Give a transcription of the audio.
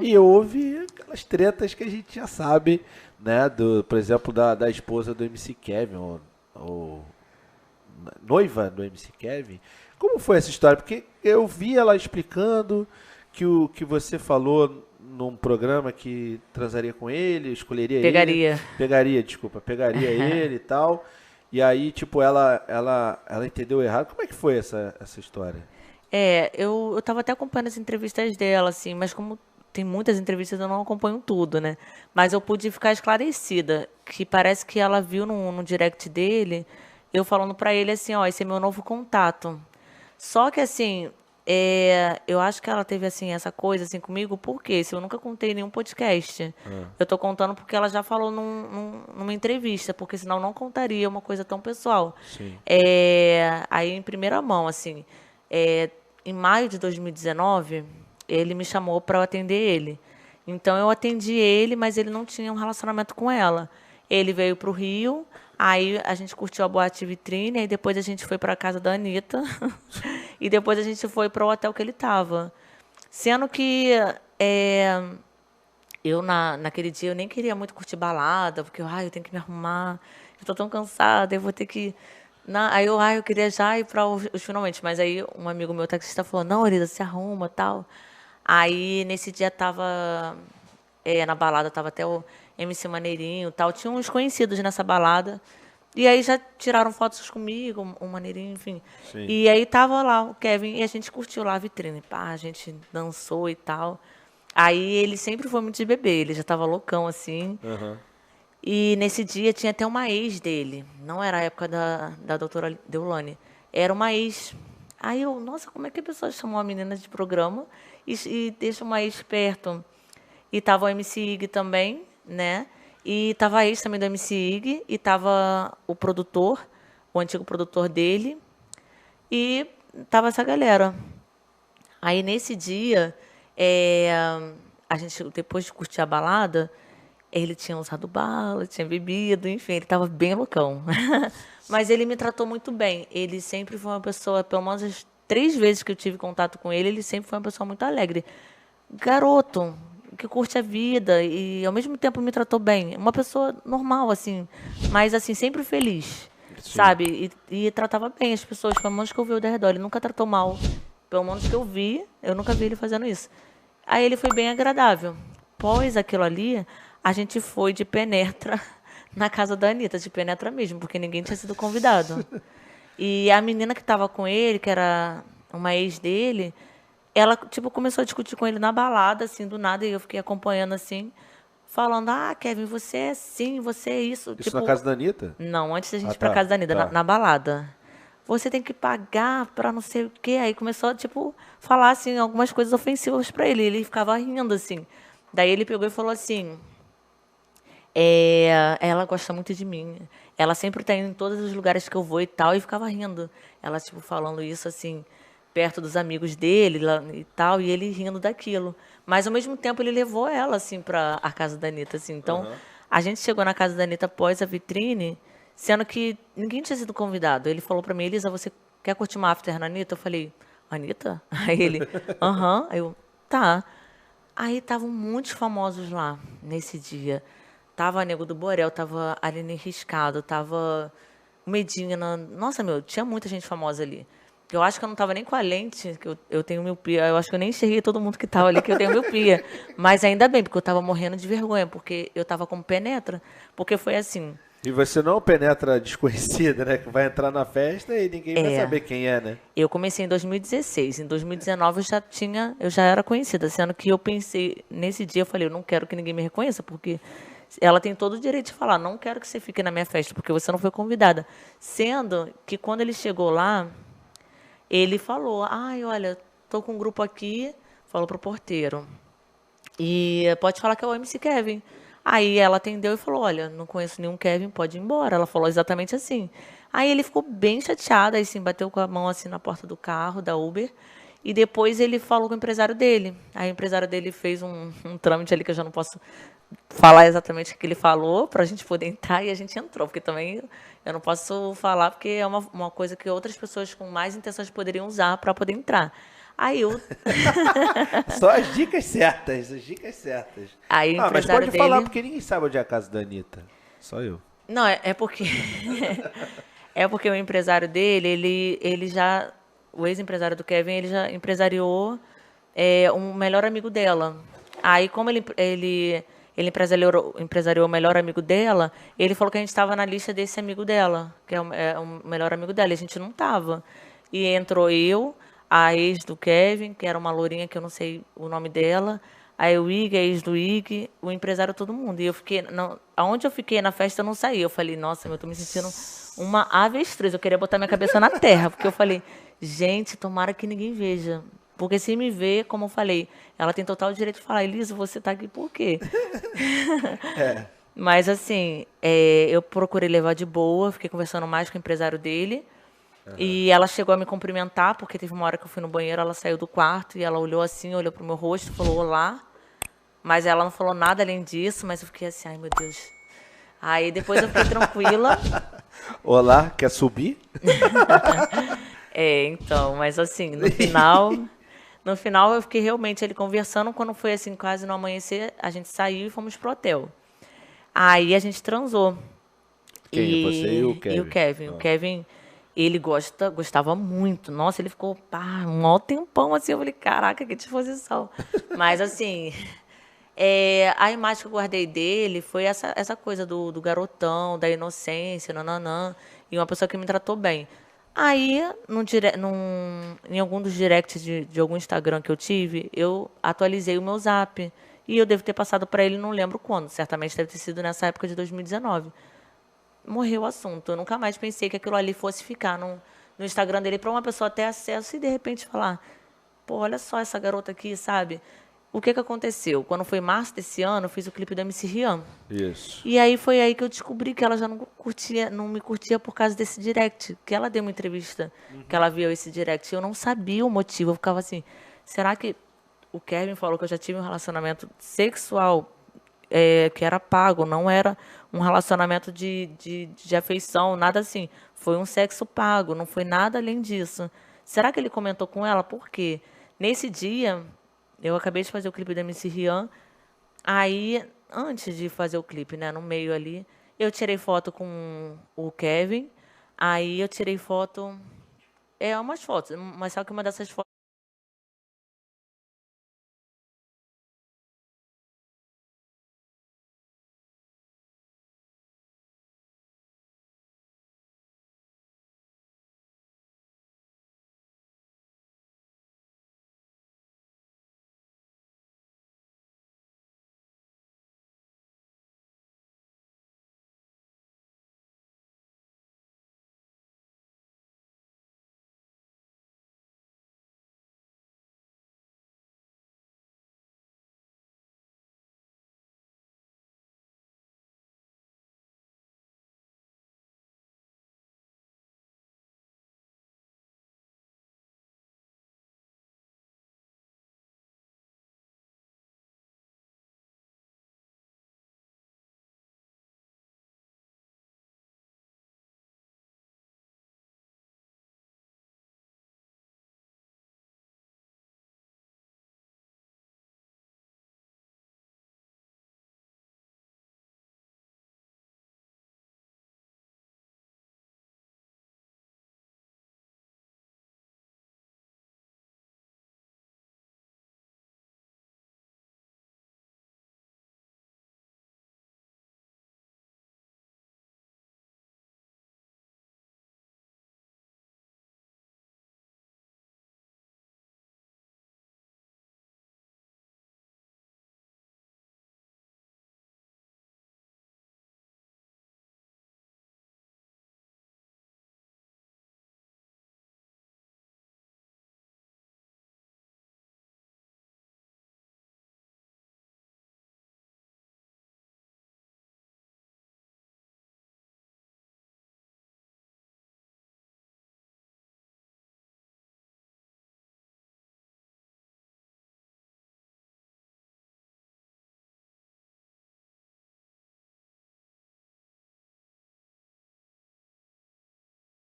E houve aquelas tretas que a gente já sabe, né? Por exemplo, da esposa do MC Kevin, ou noiva do MC Kevin. Como foi essa história? Porque eu vi ela explicando que o que você falou num programa que transaria com ele, escolheria ele, Pegaria. pegaria ele e tal. E aí, tipo, ela entendeu errado. Como é que foi essa história? Eu tava até acompanhando as entrevistas dela, assim, mas como tem muitas entrevistas, eu não acompanho tudo, né? Mas eu pude ficar esclarecida, que parece que ela viu no direct dele, eu falando pra ele assim, ó, esse é meu novo contato. Só que assim, eu acho que ela teve assim essa coisa assim comigo, porque se eu nunca contei em nenhum podcast, eu tô contando porque ela já falou numa entrevista, porque senão eu não contaria uma coisa tão pessoal. Sim. Aí em primeira mão, assim, é, em maio de 2019, ele me chamou para eu atender ele. Então eu atendi ele, mas ele não tinha um relacionamento com ela. Ele veio para o Rio, aí a gente curtiu a boate vitrine, aí depois a gente foi para a casa da Anitta, e depois a gente foi para o hotel que ele estava. Sendo que é, naquele dia, eu nem queria muito curtir balada, porque eu tenho que me arrumar, eu tô tão cansada, eu vou ter que. Eu queria já ir para os finalmente, mas aí um amigo meu taxista falou: não, Arida, se arruma tal. Aí nesse dia tava. Na balada tava até o MC Maneirinho e tal. Tinha uns conhecidos nessa balada. E aí já tiraram fotos comigo, o Maneirinho, enfim. Sim. E aí tava lá o Kevin e a gente curtiu lá a vitrine. Pá, a gente dançou e tal. Aí ele sempre foi muito de bebê, ele já tava loucão assim. Aham. E nesse dia tinha até uma ex dele. Não era a época da doutora Deulane. Era uma ex. Aí eu, nossa, como é que a pessoa chama uma menina de programa e deixa uma ex perto? E tava o MC Ig também, né? E tava a ex também do MC Ig. E tava o produtor, o antigo produtor dele. E tava essa galera. Aí nesse dia, é, a gente, depois de curtir a balada, ele tinha usado bala, tinha bebido, enfim, ele tava bem loucão. Mas ele me tratou muito bem. Ele sempre foi uma pessoa, pelo menos as 3 vezes que eu tive contato com ele sempre foi uma pessoa muito alegre. Garoto, que curte a vida e ao mesmo tempo me tratou bem. Uma pessoa normal, assim, mas assim, sempre feliz, Sim. sabe? E tratava bem as pessoas, pelo menos que eu vi ao redor. Ele nunca tratou mal. Pelo menos que eu nunca vi ele fazendo isso. Aí ele foi bem agradável. Após aquilo ali, a gente foi de penetra na casa da Anitta, de penetra mesmo, porque ninguém tinha sido convidado. E a menina que estava com ele, que era uma ex dele, ela, tipo, começou a discutir com ele na balada, assim, do nada, e eu fiquei acompanhando, assim, falando, Kevin, você é assim, você é isso. Isso na Tipo, casa da Anitta? não, antes da gente Ah, ir pra tá. casa da Anitta, na, Tá. na balada. Você tem que pagar pra não sei o quê. Aí começou, tipo, falar, assim, algumas coisas ofensivas pra ele. Ele ficava rindo, assim. Daí ele pegou e falou assim, ela gosta muito de mim. Ela sempre tá indo em todos os lugares que eu vou e tal, e ficava rindo. Ela, tipo, falando isso, assim, perto dos amigos dele lá, e tal, e ele rindo daquilo. Mas, ao mesmo tempo, ele levou ela, assim, pra a casa da Anitta, assim. Então, Aham. a gente chegou na casa da Anitta após a vitrine, sendo que ninguém tinha sido convidado. Ele falou pra mim, Elisa, você quer curtir uma after na Anitta? Eu falei, Anitta? Aí ele, aham. Aí eu, tá. Aí estavam muitos famosos lá nesse dia. Tava Nego do Borel, tava Aline Riscado, tava Medina. Nossa, meu, tinha muita gente famosa ali. Eu acho que eu não tava nem com a lente, que eu tenho miopia. Eu acho que eu nem enxerguei todo mundo que tava ali, que eu tenho miopia. Mas ainda bem, porque eu tava morrendo de vergonha, porque eu tava como penetra. Porque foi assim, E você não penetra desconhecida, né? Que vai entrar na festa e ninguém vai é, saber quem é, né? eu comecei em 2016. Em 2019 eu já era conhecida, sendo que eu pensei, nesse dia eu falei, eu não quero que ninguém me reconheça, porque ela tem todo o direito de falar, não quero que você fique na minha festa, porque você não foi convidada. Sendo que quando ele chegou lá, ele falou, olha, tô com um grupo aqui, falou pro porteiro. E pode falar que é o MC Kevin. Aí ela atendeu e falou: olha, não conheço nenhum Kevin, pode ir embora. Ela falou exatamente assim. Aí ele ficou bem chateado, aí sim, bateu com a mão assim na porta do carro, da Uber. E depois ele falou com o empresário dele. Aí o empresário dele fez um trâmite ali que eu já não posso falar exatamente o que ele falou para a gente poder entrar e a gente entrou. Porque também eu não posso falar porque é uma coisa que outras pessoas com mais intenções poderiam usar para poder entrar. Aí eu, Só as dicas certas, as dicas certas. aí o Ah, mas empresário pode falar, dele. porque ninguém sabe onde é a casa da Anitta. Só eu. Não, é porque. É porque o empresário dele, ele já. O ex-empresário do Kevin, ele já empresariou um melhor amigo dela. Aí, como ele empresariou o melhor amigo dela, ele falou que a gente estava na lista desse amigo dela, que é o melhor amigo dela, e a gente não tava. E entrou eu, a ex do Kevin, que era uma lourinha que eu não sei o nome dela, aí o Ig, a ex do Ig, o empresário, todo mundo. E eu fiquei, não, aonde eu fiquei na festa eu não saí. Eu falei, nossa, eu tô me sentindo uma avestruz. Eu queria botar minha cabeça na terra, porque eu falei, gente, tomara que ninguém veja. Porque se me ver, como eu falei, ela tem total direito de falar, Elisa, você tá aqui por quê? Mas assim, eu procurei levar de boa, fiquei conversando mais com o empresário dele. E ela chegou a me cumprimentar, porque teve uma hora que eu fui no banheiro, ela saiu do quarto e ela olhou assim, olhou pro meu rosto, falou olá. Mas ela não falou nada além disso, mas eu fiquei assim, ai meu Deus. Aí depois eu fiquei tranquila. Olá, quer subir? Então, mas assim, no final eu fiquei realmente ele conversando, quando foi assim, quase no amanhecer, a gente saiu e fomos pro hotel. Aí a gente transou. Quem? Você e o E o Kevin? Kevin. O Ah. Kevin, ele gostava muito. Nossa, ele ficou um maior tempão assim. Eu falei, caraca, que disposição. Mas assim, a imagem que eu guardei dele foi essa coisa do garotão, da inocência, nananã, e uma pessoa que me tratou bem. Aí, em algum dos directs de algum Instagram que eu tive, eu atualizei o meu Zap. E eu devo ter passado para ele, não lembro quando. Certamente deve ter sido nessa época de 2019. Morreu o assunto. Eu nunca mais pensei que aquilo ali fosse ficar no Instagram dele para uma pessoa ter acesso e de repente falar: pô, olha só essa garota aqui, sabe? O que que aconteceu? Quando foi março desse ano, eu fiz o clipe da MC Rian. Isso. E aí foi aí que eu descobri que ela já não me curtia por causa desse direct. Que ela deu uma entrevista que ela viu esse direct. Eu não sabia o motivo. Eu ficava assim, será que o Kevin falou que eu já tive um relacionamento sexual que era pago, não era um relacionamento de afeição, nada assim. Foi um sexo pago, não foi nada além disso. Será que ele comentou com ela? Por quê? Nesse dia, eu acabei de fazer o clipe da MC Rian. Aí, antes de fazer o clipe, né, no meio ali, eu tirei foto com o Kevin. Aí eu tirei foto, umas fotos, mas só que uma dessas fotos